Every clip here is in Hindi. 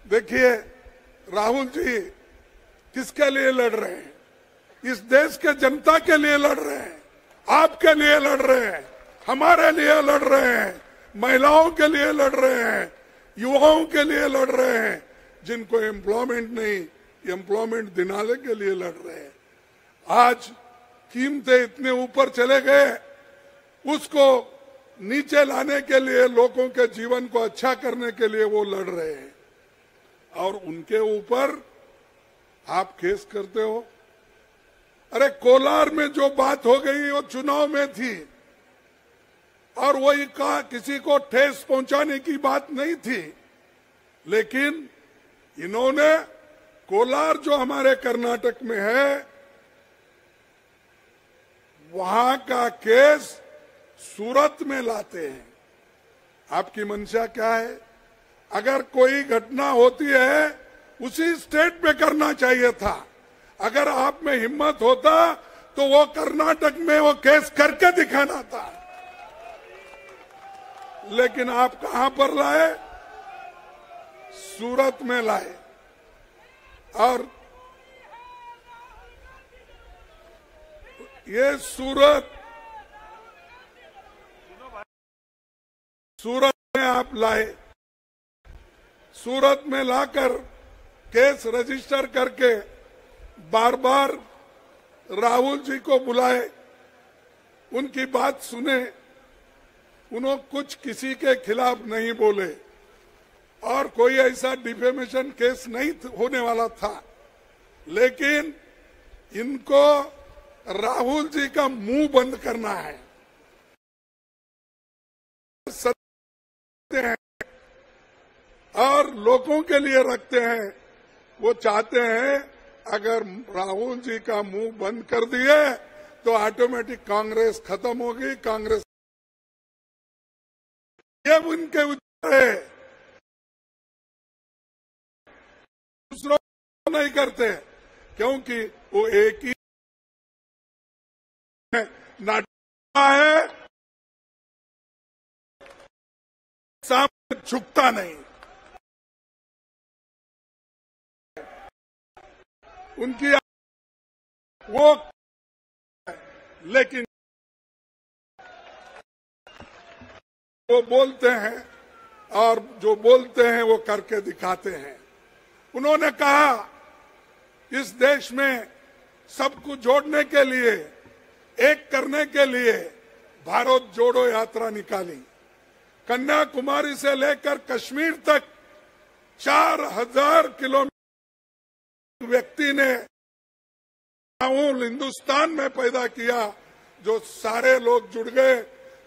देखिए, राहुल जी किसके लिए लड़ रहे हैं? इस देश के जनता के लिए लड़ रहे हैं, आपके लिए लड़ रहे हैं, हमारे लिए लड़ रहे हैं, महिलाओं के लिए लड़ रहे हैं, युवाओं के लिए लड़ रहे हैं, जिनको एम्प्लॉयमेंट नहीं, एम्प्लॉयमेंट दिलाने के लिए लड़ रहे हैं। आज कीमतें इतने ऊपर चले गए, उसको नीचे लाने के लिए, लोगों के जीवन को अच्छा करने के लिए वो लड़ रहे हैं, और उनके ऊपर आप केस करते हो। अरे कोलार में जो बात हो गई वो चुनाव में थी, और वही का किसी को ठेस पहुंचाने की बात नहीं थी, लेकिन इन्होंने कोलार जो हमारे कर्नाटक में है, वहां का केस सूरत में लाते हैं। आपकी मंशा क्या है? अगर कोई घटना होती है उसी स्टेट में करना चाहिए था। अगर आप में हिम्मत होता तो वो कर्नाटक में वो केस करके दिखाना था, लेकिन आप कहां पर लाए? सूरत में लाए। और ये सूरत में आप लाए, सूरत में लाकर केस रजिस्टर करके बार बार राहुल जी को बुलाए, उनकी बात सुने, उन्होंने कुछ किसी के खिलाफ नहीं बोले, और कोई ऐसा डिफेमेशन केस नहीं होने वाला था, लेकिन इनको राहुल जी का मुंह बंद करना है। सत्य हैं और लोगों के लिए रखते हैं। वो चाहते हैं अगर राहुल जी का मुंह बंद कर दिए तो ऑटोमेटिक कांग्रेस खत्म होगी। कांग्रेस ये उनके विचार है, दूसरों को नहीं करते, क्योंकि वो एक ही नाटक है, सामने झुकता नहीं। उनकी वो, लेकिन वो बोलते हैं, और जो बोलते हैं वो करके दिखाते हैं। उन्होंने कहा इस देश में सबको जोड़ने के लिए, एक करने के लिए भारत जोड़ो यात्रा निकाली। कन्याकुमारी से लेकर कश्मीर तक 4000 किलोमीटर व्यक्ति ने हिंदुस्तान में पैदा किया, जो सारे लोग जुड़ गए,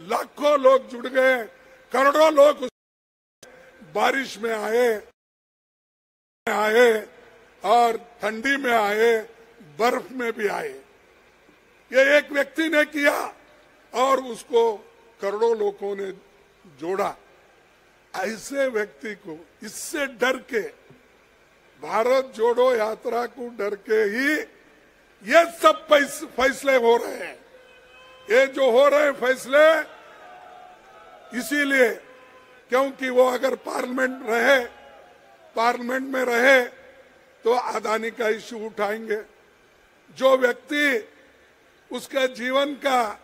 लाखों लोग जुड़ गए, करोड़ों लोग बारिश में आए और ठंडी में आए, बर्फ में भी आए। ये एक व्यक्ति ने किया और उसको करोड़ों लोगों ने जोड़ा। ऐसे व्यक्ति को इससे डर के, भारत जोड़ो यात्रा को डर के ही ये सब फैसले हो रहे हैं। ये जो हो रहे हैं फैसले इसीलिए, क्योंकि वो अगर पार्लियामेंट में रहे तो अदानी का इश्यू उठाएंगे। जो व्यक्ति उसके जीवन का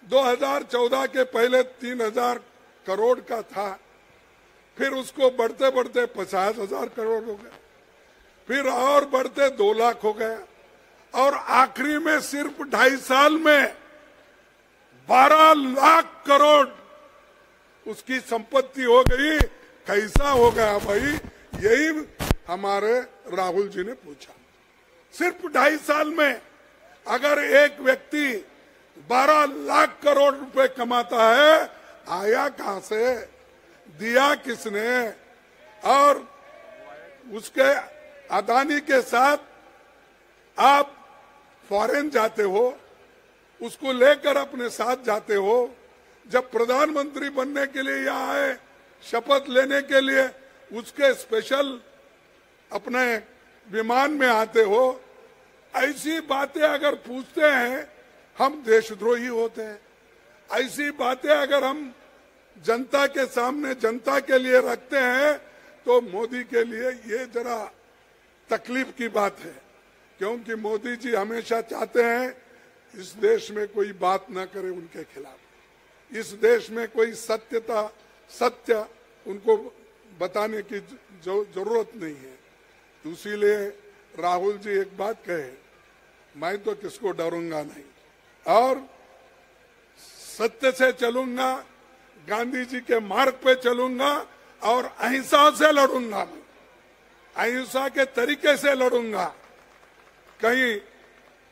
2014 के पहले 3000 करोड़ का था, फिर उसको बढ़ते बढ़ते 50,000 करोड़ हो गया, फिर और बढ़ते 2 लाख हो गया, और आखिरी में सिर्फ 2.5 साल में 12 लाख करोड़ उसकी संपत्ति हो गई। कैसा हो गया भाई? यही हमारे राहुल जी ने पूछा। सिर्फ 2.5 साल में अगर एक व्यक्ति 12 लाख करोड़ रुपए कमाता है, आया कहां से, दिया किसने? और उसके अदानी के साथ आप फॉरेन जाते हो, उसको लेकर अपने साथ जाते हो। जब प्रधानमंत्री बनने के लिए यहाँ आए, शपथ लेने के लिए, उसके स्पेशल अपने विमान में आते हो। ऐसी बातें अगर पूछते हैं हम देशद्रोही होते हैं। ऐसी बातें अगर हम जनता के सामने, जनता के लिए रखते हैं तो मोदी के लिए ये जरा तकलीफ की बात है, क्योंकि मोदी जी हमेशा चाहते हैं इस देश में कोई बात ना करे उनके खिलाफ, इस देश में कोई सत्य उनको बताने की जरूरत नहीं है। तो इसीलिए राहुल जी एक बात कहे, मैं तो किसको डरूंगा नहीं और सत्य से चलूंगा, गांधी जी के मार्ग पे चलूंगा और अहिंसा से लड़ूंगा। मैं अहिंसा के तरीके से लड़ूंगा, कहीं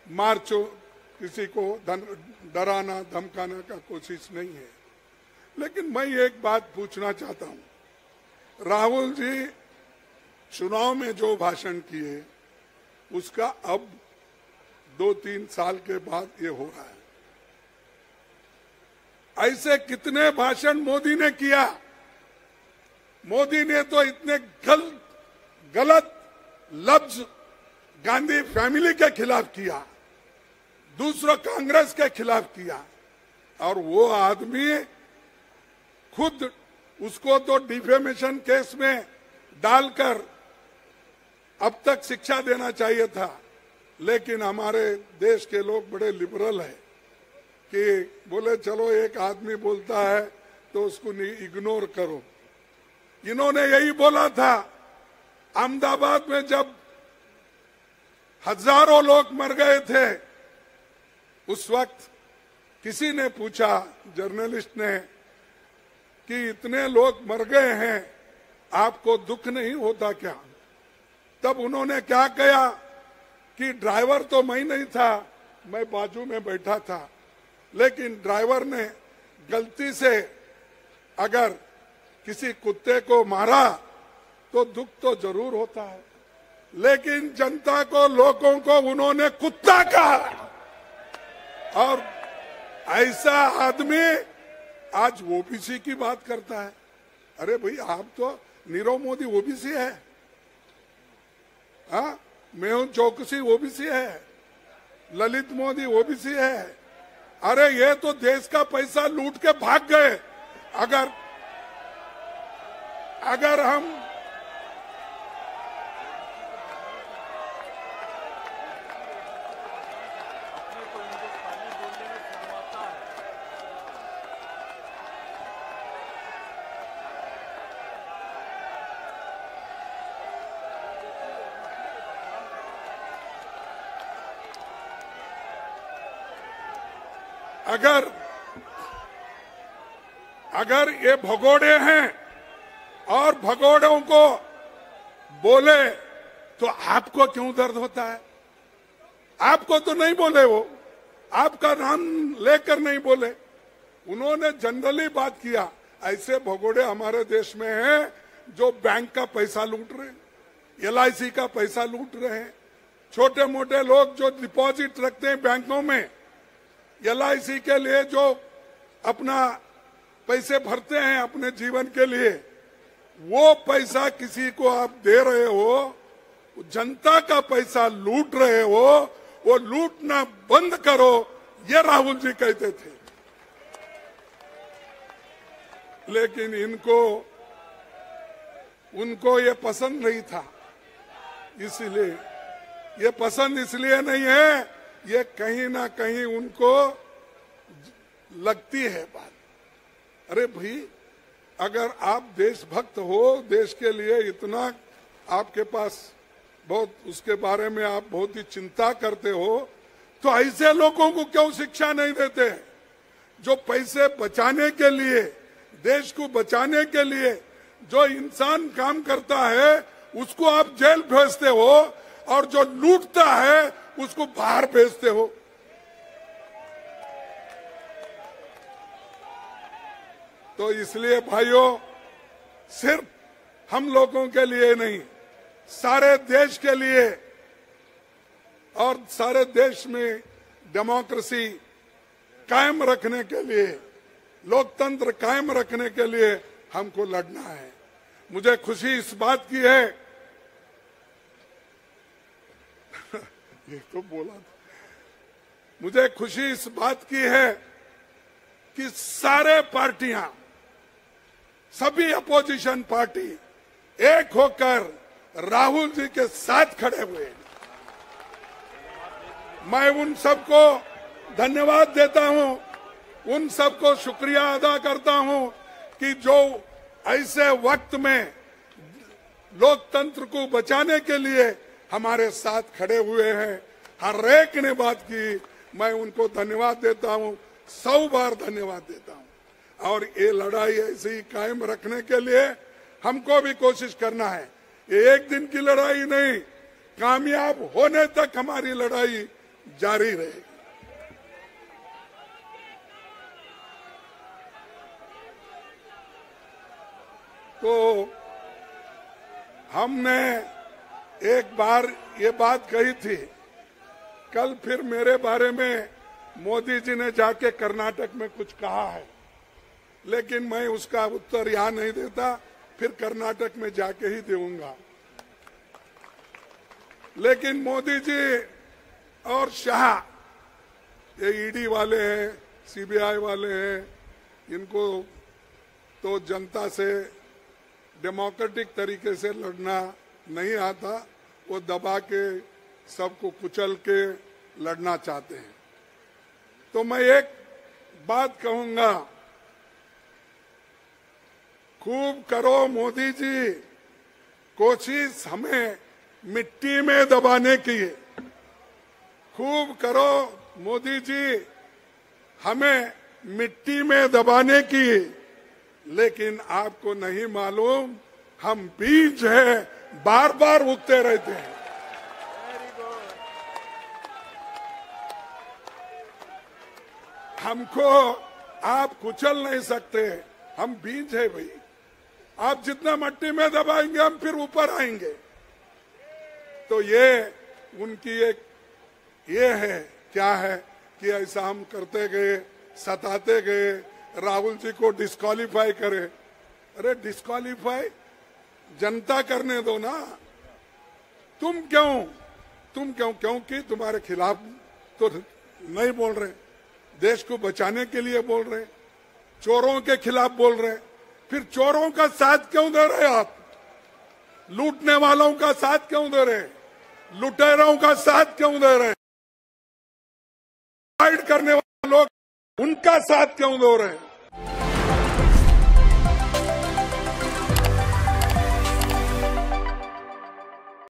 मार्चो किसी को डराना धमकाना का कोशिश नहीं है। लेकिन मैं एक बात पूछना चाहता हूं, राहुल जी चुनाव में जो भाषण किए उसका अब 2-3 साल के बाद ये हो रहा है। ऐसे कितने भाषण मोदी ने किया? मोदी ने तो इतने गलत लफ्ज गांधी फैमिली के खिलाफ किया, दूसरा कांग्रेस के खिलाफ किया, और वो आदमी खुद उसको तो डिफेमेशन केस में डालकर अब तक शिक्षा देना चाहिए था। लेकिन हमारे देश के लोग बड़े लिबरल है कि बोले चलो एक आदमी बोलता है तो उसको इग्नोर करो। इन्होंने यही बोला था अहमदाबाद में जब हजारों लोग मर गए थे, उस वक्त किसी ने पूछा, जर्नलिस्ट ने, कि इतने लोग मर गए हैं आपको दुख नहीं होता क्या? तब उन्होंने क्या कहा कि ड्राइवर तो मैं नहीं था, मैं बाजू में बैठा था, लेकिन ड्राइवर ने गलती से अगर किसी कुत्ते को मारा तो दुख तो जरूर होता है, लेकिन जनता को, लोगों को उन्होंने कुत्ता कहा। और ऐसा आदमी आज ओबीसी की बात करता है। अरे भाई, आप तो नीरव मोदी ओबीसी है, हाँ, मेहुल चौकसी ओबीसी है, ललित मोदी ओबीसी है। अरे ये तो देश का पैसा लूट के भाग गए। अगर हम अगर ये भगोड़े हैं और भगोड़ों को बोले तो आपको क्यों दर्द होता है? आपको तो नहीं बोले, वो आपका नाम लेकर नहीं बोले, उन्होंने जनरली बात किया। ऐसे भगोड़े हमारे देश में हैं जो बैंक का पैसा लूट रहे हैं, LIC का पैसा लूट रहे हैं, छोटे मोटे लोग जो डिपॉजिट रखते हैं बैंकों में, LIC के लिए जो अपना पैसे भरते हैं अपने जीवन के लिए, वो पैसा किसी को आप दे रहे हो, जनता का पैसा लूट रहे हो, वो लूटना बंद करो, ये राहुल जी कहते थे। लेकिन उनको ये पसंद नहीं था, इसलिए ये पसंद इसलिए नहीं है, ये कहीं ना कहीं उनको लगती है बात। अरे भाई, अगर आप देशभक्त हो, देश के लिए इतना आपके पास बहुत, उसके बारे में आप बहुत ही चिंता करते हो, तो ऐसे लोगों को क्यों शिक्षा नहीं देते? जो पैसे बचाने के लिए, देश को बचाने के लिए जो इंसान काम करता है उसको आप जेल भेजते हो, और जो लूटता है उसको बाहर भेजते हो। तो इसलिए भाइयों, सिर्फ हम लोगों के लिए नहीं, सारे देश के लिए, और सारे देश में डेमोक्रेसी कायम रखने के लिए, लोकतंत्र कायम रखने के लिए हमको लड़ना है। मुझे खुशी इस बात की है ये तो बोला था, मुझे खुशी इस बात की है कि सारे पार्टियां, सभी अपोजिशन पार्टी एक होकर राहुल जी के साथ खड़े हुए। मैं उन सबको धन्यवाद देता हूं, उन सबको शुक्रिया अदा करता हूं कि जो ऐसे वक्त में लोकतंत्र को बचाने के लिए हमारे साथ खड़े हुए हैं। हर एक ने बात की, मैं उनको धन्यवाद देता हूं, 100 बार धन्यवाद देता हूं। और ये लड़ाई ऐसे ही कायम रखने के लिए हमको भी कोशिश करना है। ये एक दिन की लड़ाई नहीं, कामयाब होने तक हमारी लड़ाई जारी रहेगी। तो हमने एक बार ये बात कही थी, कल फिर मेरे बारे में मोदी जी ने जाके कर्नाटक में कुछ कहा है, लेकिन मैं उसका उत्तर यहां नहीं देता, फिर कर्नाटक में जाके ही दूंगा। लेकिन मोदी जी और शाह, ये ईडी वाले हैं, सीबीआई वाले हैं, इनको तो जनता से डेमोक्रेटिक तरीके से लड़ना नहीं आता, वो दबा के सबको कुचल के लड़ना चाहते हैं। तो मैं एक बात कहूंगा, खूब करो मोदी जी कोशिश हमें मिट्टी में दबाने की, खूब करो मोदी जी हमें मिट्टी में दबाने की, लेकिन आपको नहीं मालूम हम बीज हैं, बार बार उगते रहते हैं। हमको आप कुचल नहीं सकते, हम बीज है भाई। आप जितना मिट्टी में दबाएंगे हम फिर ऊपर आएंगे। तो ये उनकी एक ये है, क्या है कि ऐसा हम करते गए, सताते गए, राहुल जी को डिस्क्वालीफाई करे। अरे डिस्क्वालीफाई जनता करने दो ना, तुम क्यों क्योंकि तुम्हारे खिलाफ तो नहीं बोल रहे, देश को बचाने के लिए बोल रहे, चोरों के खिलाफ बोल रहे, फिर चोरों का साथ क्यों दे रहे आप? लूटने वालों का साथ क्यों दे रहे, लुटेरों का साथ क्यों दे रहे, फाइट करने वाले लोग उनका साथ क्यों दे रहे?